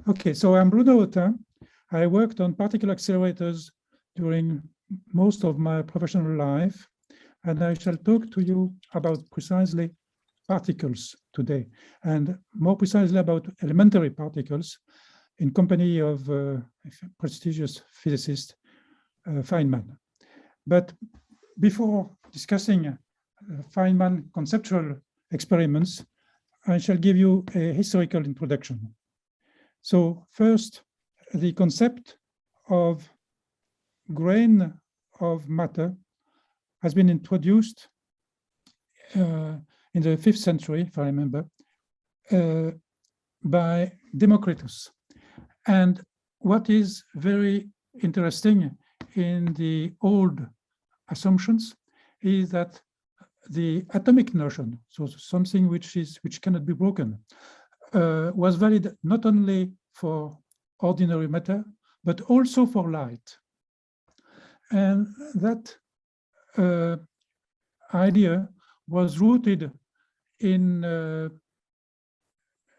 Okay, so I'm Bruno Autin. I worked on particle accelerators during most of my professional life, and I shall talk to you about precisely particles today, and more precisely about elementary particles in company of prestigious physicist Feynman. But before discussing Feynman conceptual experiments, I shall give you a historical introduction. So first, the concept of grain of matter has been introduced in the 5th century, if I remember, by Democritus. And what is very interesting in the old assumptions is that the atomic notion, so something which cannot be broken, was valid not only for ordinary matter, but also for light. And that idea was rooted in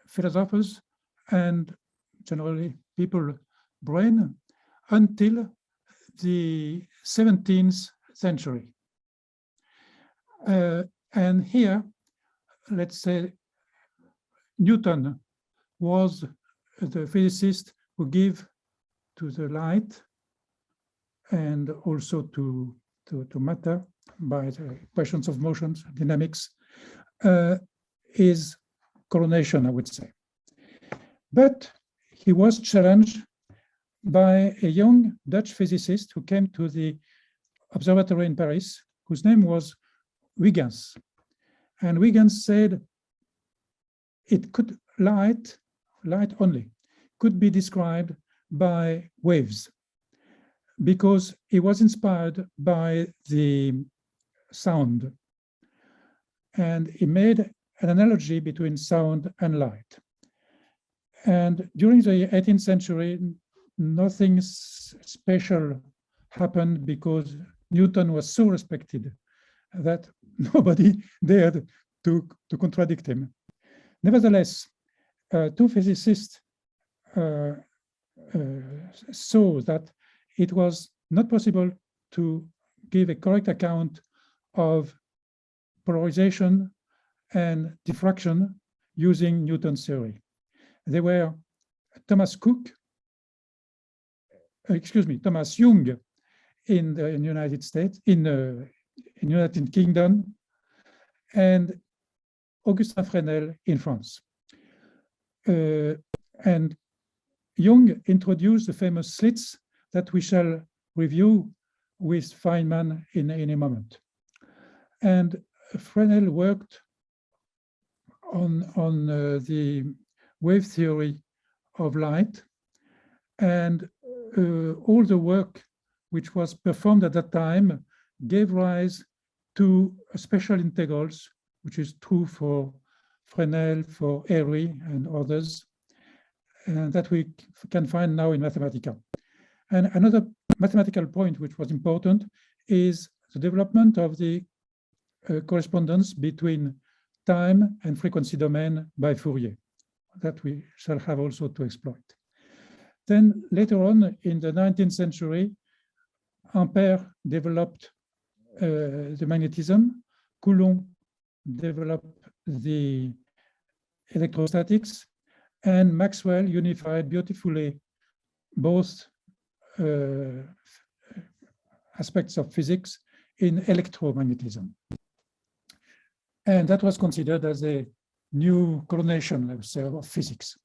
philosophers and generally people brain until the 17th century. And here, let's say, Newton was the physicist who gave to the light and also to matter by the equations of motions, dynamics, his coronation, I would say. But he was challenged by a young Dutch physicist who came to the observatory in Paris, whose name was Huygens. And Huygens said it could light only, could be described by waves, because he was inspired by the sound. And he made an analogy between sound and light. And during the 18th century, nothing special happened because Newton was so respected that nobody dared to contradict him. Nevertheless, two physicists saw that it was not possible to give a correct account of polarization and diffraction using Newton's theory. They were Thomas Young in the United States, in United Kingdom, and Augustin Fresnel in France. And Young introduced the famous slits that we shall review with Feynman in a moment. And Fresnel worked on the wave theory of light, and all the work which was performed at that time gave rise to special integrals, which is true for Fresnel, for Airy, and others, and that we can find now in Mathematica. And another mathematical point which was important is the development of the correspondence between time and frequency domain by Fourier, that we shall have also to exploit. Then later on in the 19th century, Ampère developed the magnetism, Coulomb developed the electrostatics, and Maxwell unified beautifully both aspects of physics in electromagnetism. And that was considered as a new coronation, let's say, of physics.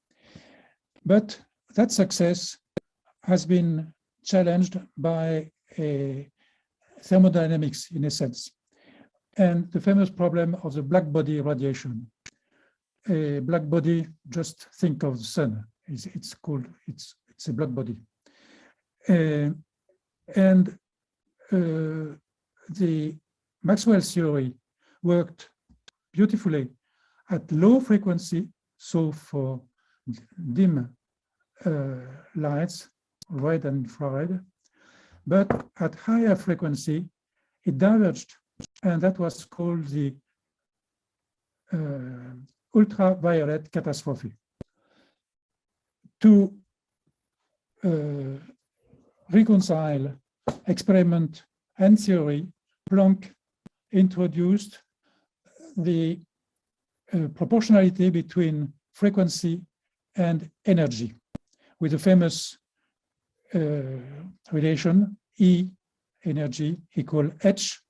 But that success has been challenged by thermodynamics, in a sense, and the famous problem of the black body radiation. A black body, just think of the sun. It's a black body. And the Maxwell theory worked beautifully at low frequency, so for dim lights, red and infrared, but at higher frequency, it diverged, and that was called the ultraviolet catastrophe. to reconcile experiment and theory, Planck introduced the proportionality between frequency and energy with the famous relation E energy equal h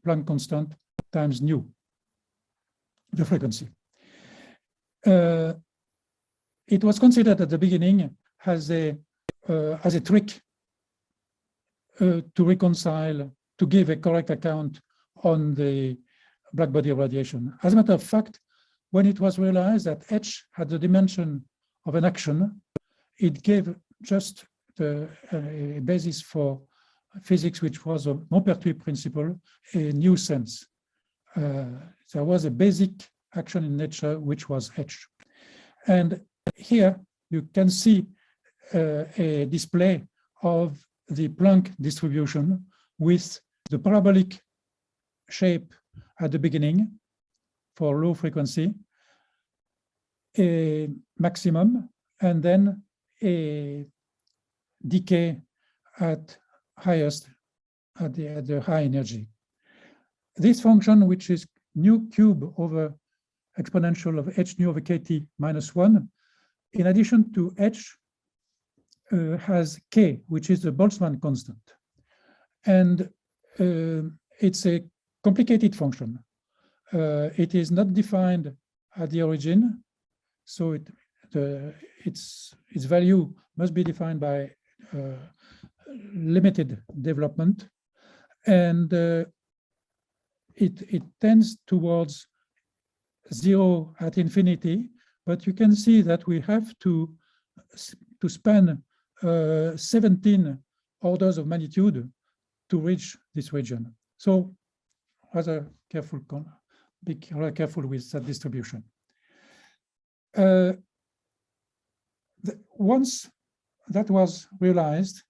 Planck constant times nu, the frequency. It was considered at the beginning as a trick to reconcile, to give a correct account on the black body radiation. As a matter of fact, when it was realized that h had the dimension of an action, it gave just a basis for physics, which was a Maupertuis principle, a new sense. There was a basic action in nature, which was h. And here you can see a display of the Planck distribution with the parabolic shape at the beginning for low frequency, a maximum, and then a decay at highest, at the high energy. This function, which is nu cube over exponential of h nu over kt minus 1, in addition to h, has k, which is the Boltzmann constant. And it's a complicated function. It is not defined at the origin, so its value must be defined by limited development, and it tends towards 0 at infinity, but you can see that we have to span 17 orders of magnitude to reach this region. So rather careful, be rather careful with that distribution. Once that was realized,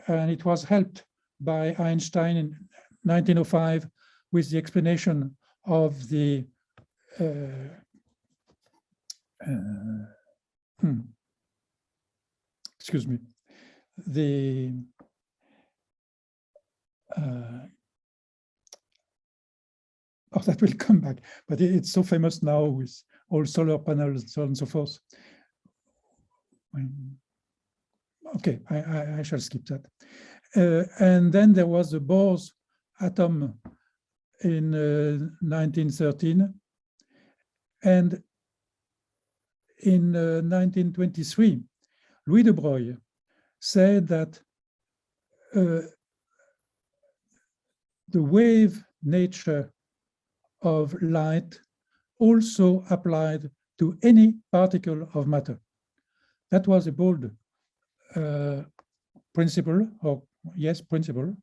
and it was helped by Einstein in 1905 with the explanation of the excuse me, the that will come back, but it's so famous now with all solar panels and so on and so forth. Okay, I shall skip that. And then there was the Bohr's atom in 1913. And in 1923, Louis de Broglie said that the wave nature of light also applied to any particle of matter. That was a bold principle, or yes, principle,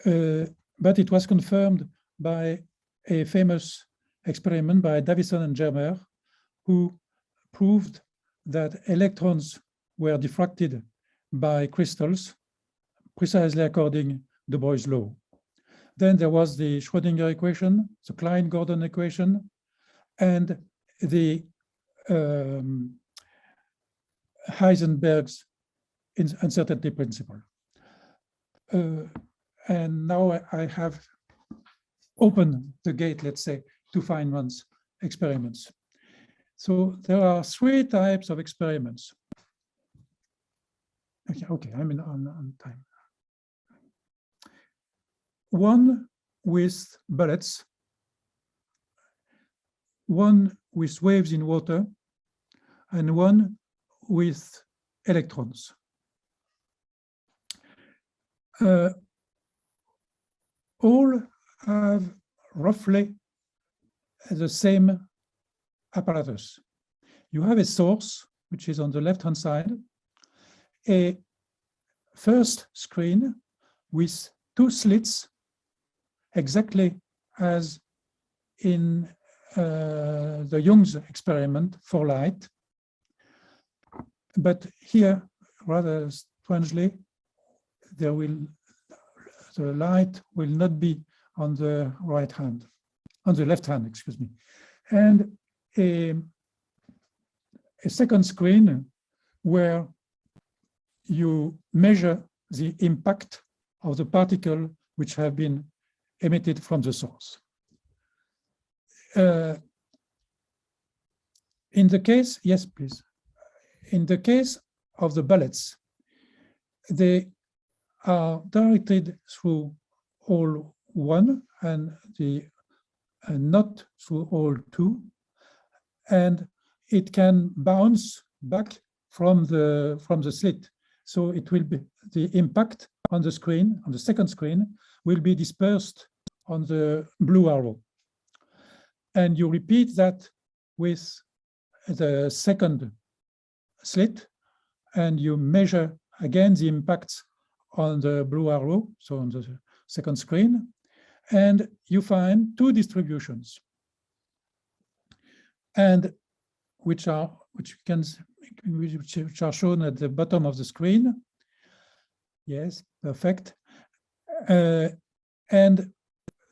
but it was confirmed by a famous experiment by Davison and Germer, who proved that electrons were diffracted by crystals, precisely according to Broglie's law. Then there was the Schrödinger equation, the Klein-Gordon equation, and the Heisenberg's uncertainty principle. And now I have opened the gate, let's say, to Feynman's experiments. So there are 3 types of experiments. Okay, I'm on time. One with bullets, one with waves in water, and one with electrons. All have roughly the same apparatus. You have a source, which is on the left-hand side, a first screen with 2 slits, exactly as in the Young's experiment for light. But here, rather strangely, the light will not be on the right hand, on the left hand, excuse me. And a a second screen where you measure the impact of the particle which have been emitted from the source. In the case, yes, please. In the case of the bullets, they are directed through hole 1 and not through hole 2, and it can bounce back from the slit. So it will be the impact on the screen, on the second screen, will be dispersed on the blue arrow. And you repeat that with the second slit, and you measure again the impacts on the blue arrow, so on the second screen, and you find two distributions, and which are shown at the bottom of the screen. Yes, perfect. And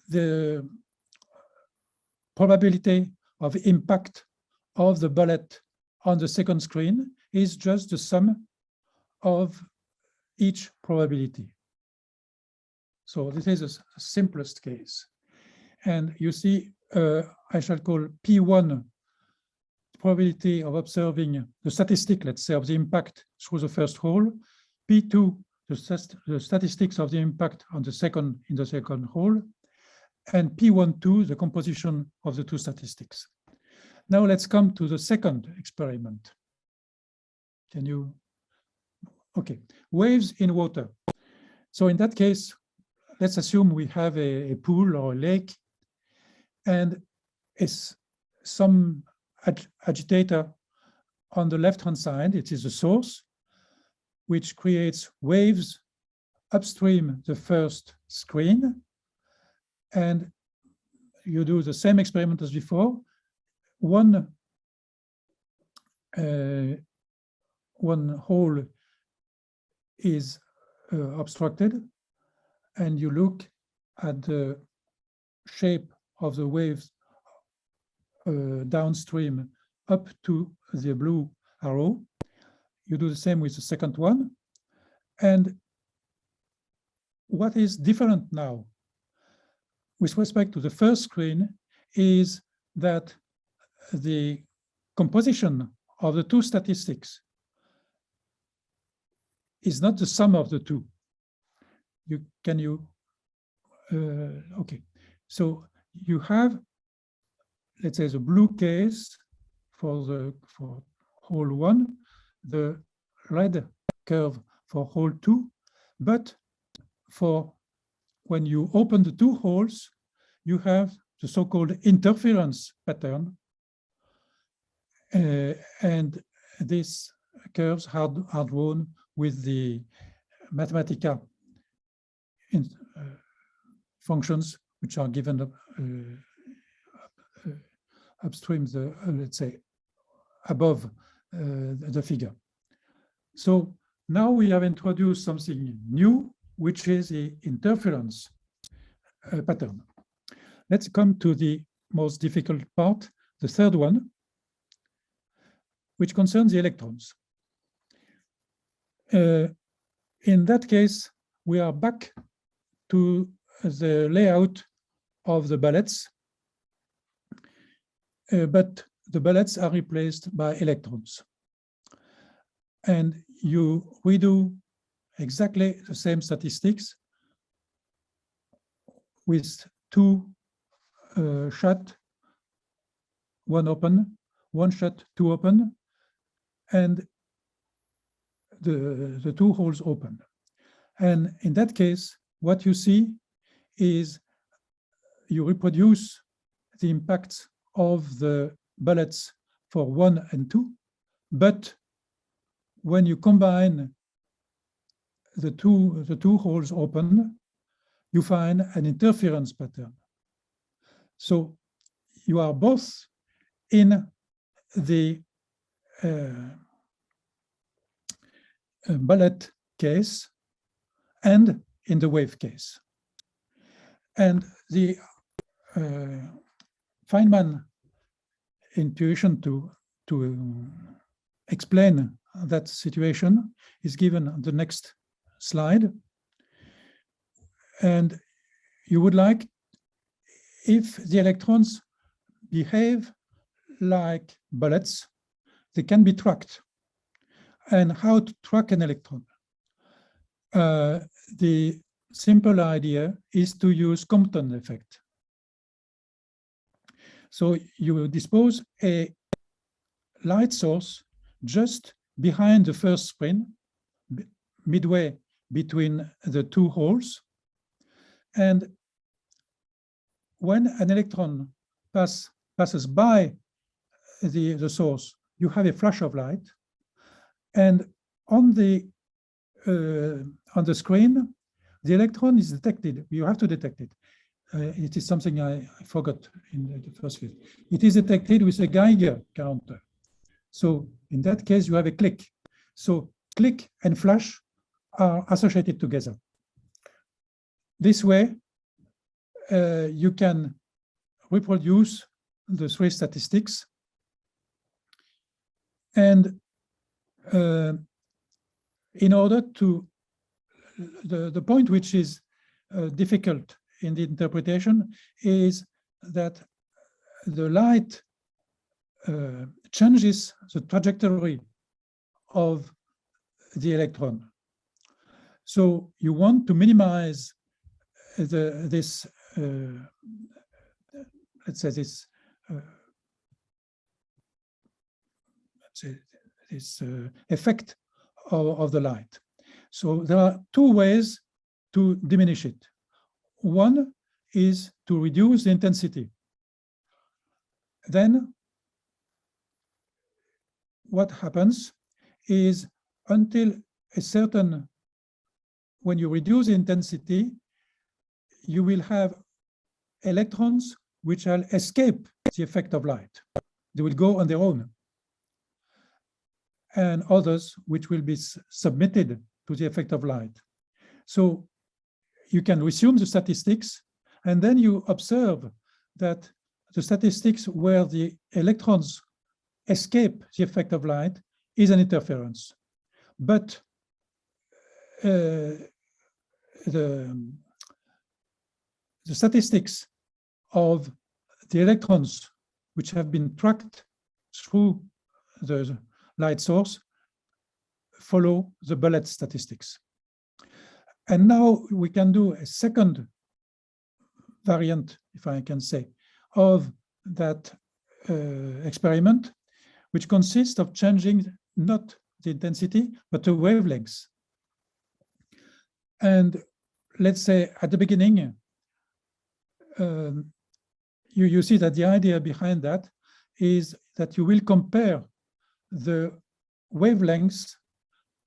the probability of impact of the bullet on the second screen is just the sum of each probability. So this is the simplest case. And you see, I shall call P1 probability of observing the statistic, let's say, of the impact through the first hole, P2 the statistics of the impact on the second hole, and P12 the composition of the two statistics. Now let's come to the second experiment. Can you? Okay, waves in water. So in that case, let's assume we have a pool or a lake, and it's some agitator on the left-hand side. It is the source, which creates waves upstream the first screen. And you do the same experiment as before. One hole is obstructed, and you look at the shape of the waves downstream up to the blue arrow. You do the same with the second one. And what is different now with respect to the first screen is that the composition of the two statistics is not the sum of the two. Okay, so you have, let's say, the blue case for hole 1, the red curve for hole 2, but for when you open the two holes, you have the so-called interference pattern, and these curves are drawn with the Mathematica functions, which are given upstream, let's say, above the figure. So now we have introduced something new, which is the interference pattern. Let's come to the most difficult part, the third one, which concerns the electrons. In that case, we are back to the layout of the bullets, but the bullets are replaced by electrons. And you redo exactly the same statistics with two shut, one open, one shut, two open, and the two holes open. And in that case, what you see is you reproduce the impacts of the bullets for 1 and 2, but when you combine the two holes open, you find an interference pattern. So you are both in the bullet case and in the wave case. And the Feynman intuition to explain that situation is given on the next slide. And you would like, if the electrons behave like bullets, they can be tracked. And how to track an electron? The simple idea is to use Compton effect. So you will dispose a light source just behind the first spin, midway between the two holes. And when an electron passes by the source, you have a flash of light. And on the screen, the electron is detected. You have to detect it. It is something I forgot in the first field. It is detected with a Geiger counter. So in that case, you have a click. So click and flash are associated together. This way, you can reproduce the three statistics. And in order to, the point which is difficult in the interpretation is that the light changes the trajectory of the electron. So you want to minimize this let's say this effect of the light. So there are two ways to diminish it. One is to reduce the intensity. Then what happens is until a certain, when you reduce the intensity, you will have electrons which will escape the effect of light. They will go on their own. And others which will be submitted to the effect of light. So you can resume the statistics, and then you observe that the statistics where the electrons escape the effect of light is an interference. But the statistics of the electrons which have been tracked through the light source follow the bullet statistics. And now we can do a second variant, if I can say, of that experiment, which consists of changing not the intensity, but the wavelengths. And let's say at the beginning, you see that the idea behind that is that you will compare the wavelengths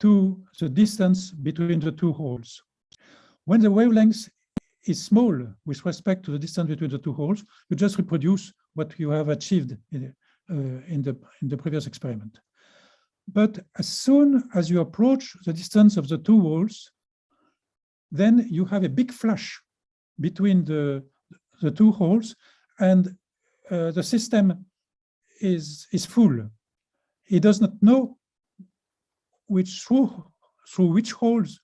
to the distance between the two holes. When the wavelength is small with respect to the distance between the two holes, you just reproduce what you have achieved in the previous experiment. But as soon as you approach the distance of the two holes, then you have a big flash between the two holes, and the system is full. It does not know through which holes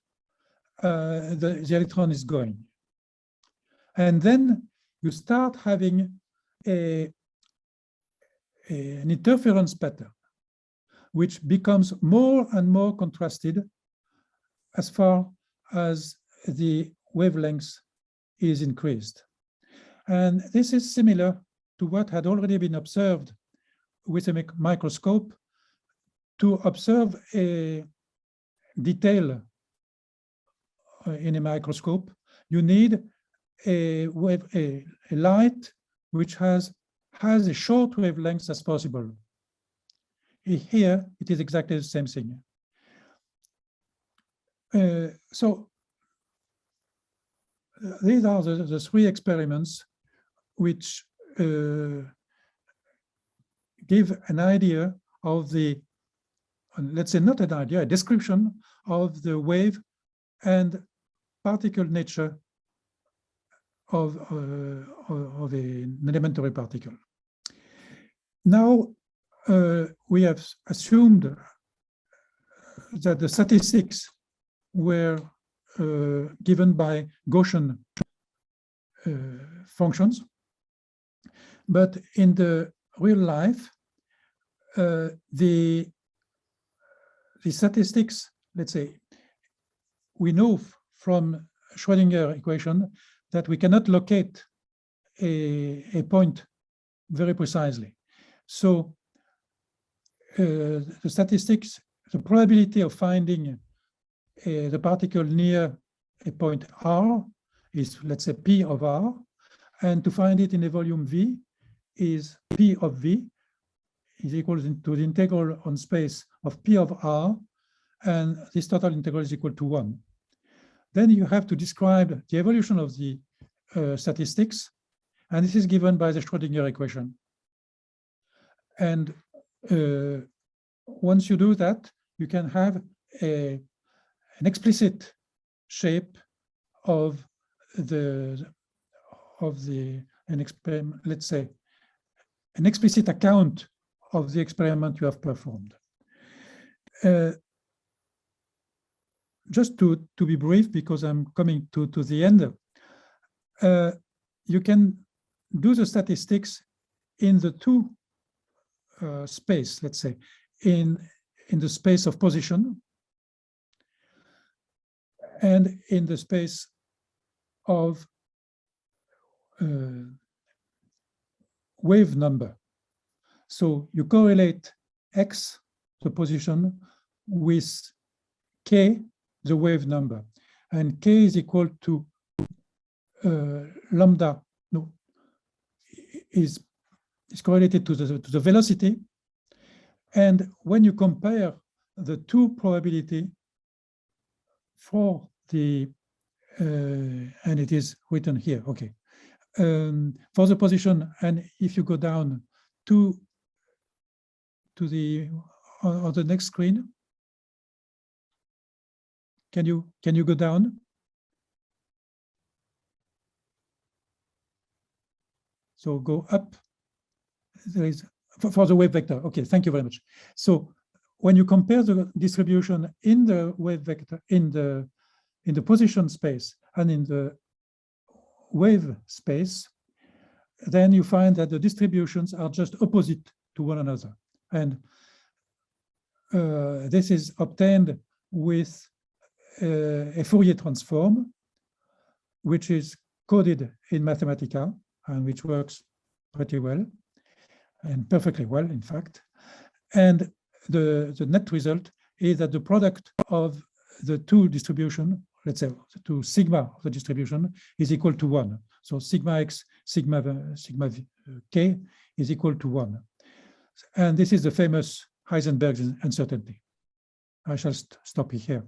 the electron is going. And then you start having an interference pattern, which becomes more and more contrasted as far as the wavelength is increased. And this is similar to what had already been observed with a microscope. To observe a detail in a microscope, you need a light which has a short wavelength as possible. Here, it is exactly the same thing. So these are the three experiments which give an idea of the, let's say not an idea, a description of the wave and particle nature of an elementary particle. Now we have assumed that the statistics were given by Gaussian functions. But in the real life, the statistics, let's say, we know from Schrödinger equation that we cannot locate a point very precisely. So the statistics, the probability of finding the particle near a point R is, let's say, P of R, and to find it in a volume V is P of V is equal to the integral on space of P of R, and this total integral is equal to 1. Then you have to describe the evolution of the statistics, and this is given by the Schrödinger equation. And once you do that, you can have an explicit shape of an experiment, let's say, an explicit account of the experiment you have performed. Just to be brief, because I'm coming to the end, you can do the statistics in the two space, let's say, in the space of position and in the space of wave number. So you correlate x, the position, with k, the wave number, and k is equal to lambda, no, is correlated to the velocity. And when you compare the two probability for the, and it is written here, okay, for the position, and if you go down to the on the next screen, can you go down? So go up. There is for the wave vector. Okay, thank you very much. So when you compare the distribution in the wave vector in the position space and in the wave space, then you find that the distributions are just opposite to one another. And this is obtained with a Fourier transform, which is coded in Mathematica and which works pretty well and perfectly well, in fact. And the net result is that the product of the two distribution, let's say the two sigma of the distribution, is equal to 1. So sigma x, sigma k is equal to 1. And this is the famous Heisenberg's uncertainty. I shall stop here.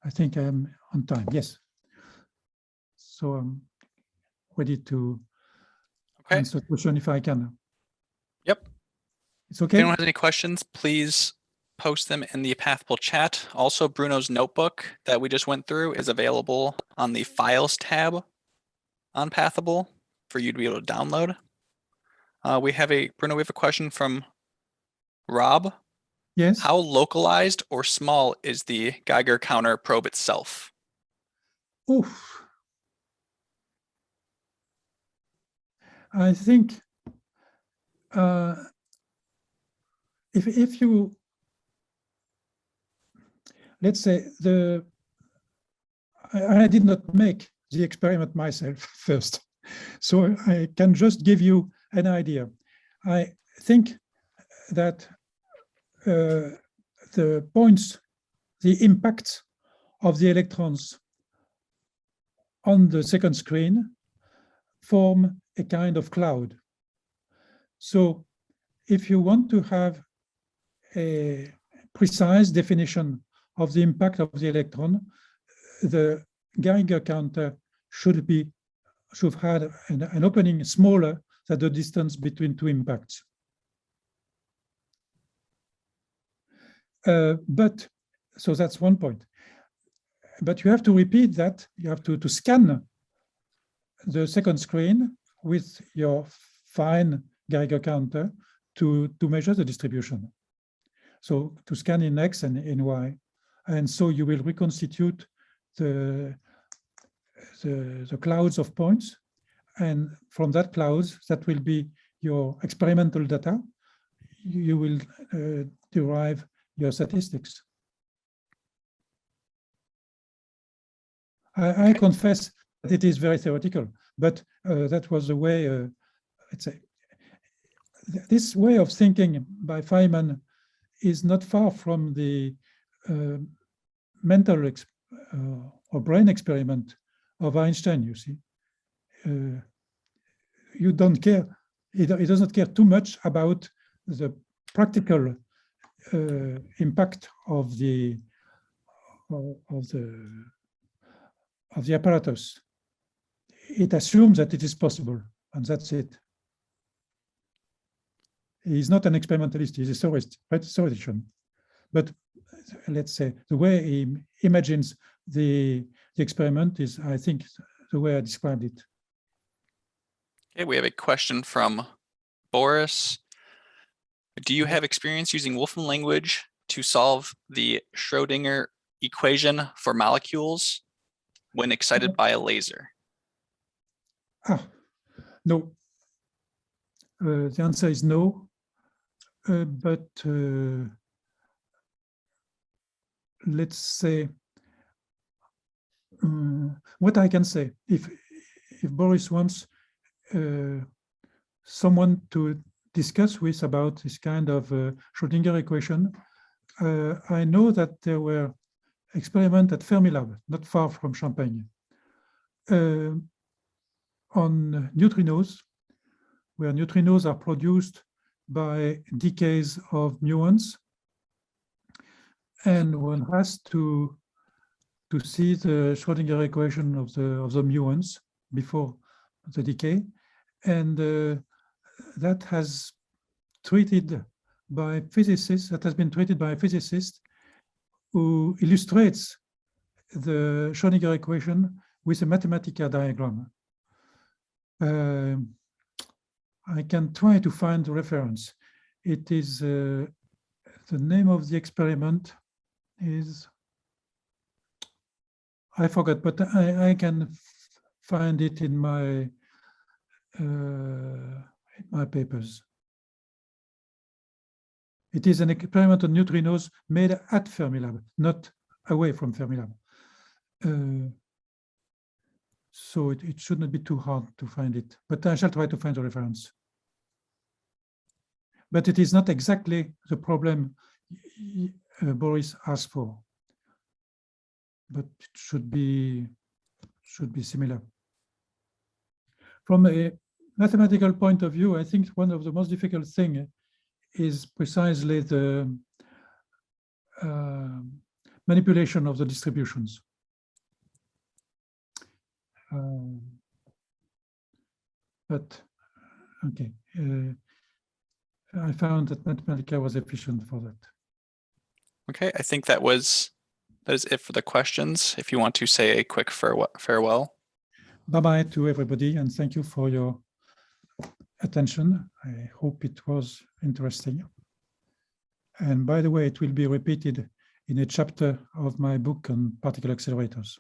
I think I am on time. Yes. So I'm ready to answer the question if I can. Yep. It's okay. If anyone has any questions, please post them in the Pathable chat. Also, Bruno's notebook that we just went through is available on the Files tab on Pathable for you to be able to download. Bruno, we have a question from Rob. Yes. How localized or small is the Geiger counter probe itself? Oof. I think if you, let's say, I did not make the experiment myself first, so I can just give you an idea. I think that the points, the impact of the electrons on the second screen form a kind of cloud. So if you want to have a precise definition of the impact of the electron, the Geiger counter should have had an opening smaller than the distance between two impacts. But so that's one point. But you have to repeat that. You have to scan the second screen with your fine Geiger counter to measure the distribution. So to scan in X and in Y And so you will reconstitute the clouds of points. And from that clouds, that will be your experimental data. You will derive your statistics. I confess that it is very theoretical, but that was the way, let's say, this way of thinking by Feynman is not far from the mental or brain experiment of Einstein, you see. You don't care, he does not care too much about the practical impact of the apparatus. It assumes that it is possible, and that's it. He's not an experimentalist, he's a theoretician. But let's say the way he imagines the experiment is, I think, the way I described it. Okay, we have a question from Boris. Do you have experience using Wolfram language to solve the Schrödinger equation for molecules when excited by a laser? No. The answer is no. But let's say, what I can say, if Boris wants someone to discuss with about this kind of Schrödinger equation, I know that there were experiments at Fermilab, not far from Champagne, on neutrinos, where neutrinos are produced by decays of muons, and one has to see the Schrödinger equation of the muons before the decay, and that has treated by physicists. That has been treated by a physicist who illustrates the Schrödinger equation with a mathematical diagram. I can try to find the reference. It is the name of the experiment is, I forgot, but I can find it in my papers. It is an experiment on neutrinos made at Fermilab, not away from Fermilab. So it should not be too hard to find it, but I shall try to find the reference. But it is not exactly the problem Boris asked for, but it should be similar. From a mathematical point of view, I think one of the most difficult things is precisely the manipulation of the distributions. But okay, I found that Mathematica was efficient for that. Okay, I think that is it for the questions. If you want to say a quick farewell. Bye-bye to everybody, and thank you for your attention. I hope it was interesting. And by the way, it will be repeated in a chapter of my book on particle accelerators.